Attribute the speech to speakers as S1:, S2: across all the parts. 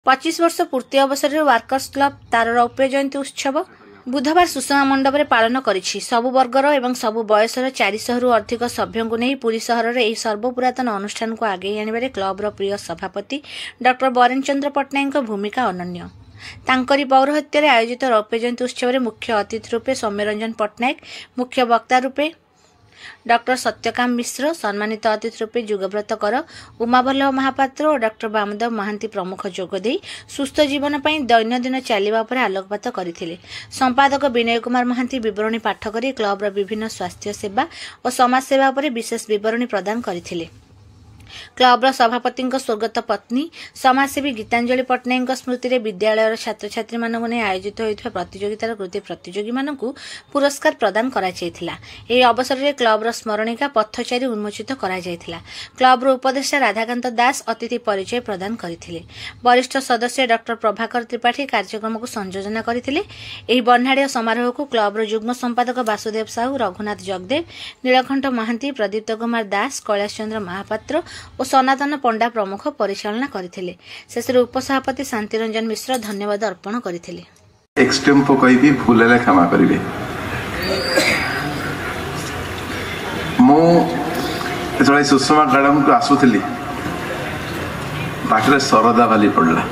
S1: 25 वर्ष पूर्ति अवसर में वर्कर्स क्लब तार रौप्य जयंती उत्सव बुधवार सुषमा मंडप में पालन करिछि। सबु वर्गर एवं सबु बयसर 400 रु अधिक सभ्यों को नहीं पुरी सहर में सर्वपुरातन अनुष्ठान को आगे आने क्लबर प्रिय सभापति डॉक्टर बरेन चंद्र पट्टनायक भूमिका अनन्य। तांकरी पौरोहित्य आयोजित रौप्य जयंती उत्सव में मुख्य अतिथि रूपे सौम्यरंजन पट्टनायक, मुख्य वक्ता रूपे डॉक्टर सत्यकाम मिश्र, सम्मानित अतिथि रूपे जुगव्रत कर, उमावल्लभ महापात्र और डॉक्टर वामदेव महांती प्रमुख जोगदे सुस्थ जीवन पर दैनंदिन चलवा पर आलोकपात करथिले। संपादक विनय कुमार महांती विवरणी पाठ कर क्लबर विभिन्न स्वास्थ्य सेवा और समाज सेवा पर विशेष विवरणी प्रदान करथिले। क्लबर सभापति स्वर्गत पत्नी समाजसेवी गीतांजलि पट्टनायक स्मृति में विद्यालय छात्र छात्री मानक नहीं आयोजित होता प्रतियोगितार कृति प्रतियोगी मानक पुरस्कार प्रदान करा जायथिला। एही अवसर में क्लबर स्मरणिका पथचारी उन्मोचित करा जायथिला। क्लबर उपदेष्टा राधाकांत दास अतिथि परिचय प्रदान करथिले। वरिष्ठ सदस्य डॉक्टर प्रभाकर त्रिपाठी कार्यक्रम को संयोजना करथिले। एही बर्णाढ़ समारोह को क्लबर युग्म संपादक वासुदेव साहू, रघुनाथ जगदेव, नीलकंठ महांती, प्रदीप्त कुमार दास, कैलाश चंद्र महापात्र और सनातन पंडा प्रमुख परिचालना करथिले। शेष उपसभापति शांतिरंजन मिश्र धन्यवाद अर्पण करथिले।
S2: एक्सटेम्पो कहबी भूल ले क्षमा करिवे। मो एतळे सुषमा गार्डन को आसुथली बाटरे सरदा वाली पड़ला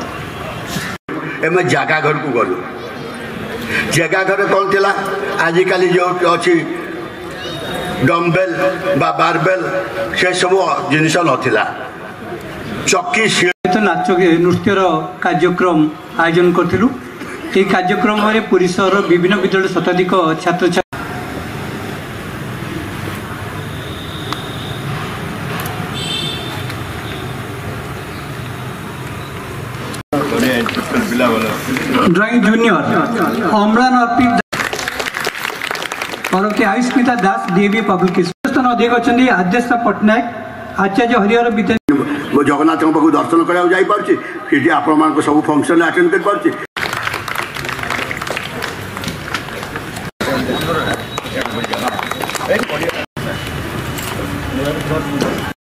S3: एमे जागा घर को गलु। जागा घर कौन थिला आजिकाली जो अछि डम्बेल बा बारबेल से सब जिनिस नथिला। चक्की
S4: तो नाच नृत्यर कार्यक्रम आयोजन करथिलु। ए कार्यक्रम में पुरी सहर विभिन्न विद्यालय शताधिक छात्र छात्री ड्राइंग जूनियर अम्लान अर्पित और आयुष्मिता दास डीएवी पब्लिक स्कूल अधिक अच्छा आद्यस्था पट्टनायक आचार्य हरिहर विद्या
S3: जगन्नाथ पाक दर्शन कर आप सब फंक्शन अटेंड कर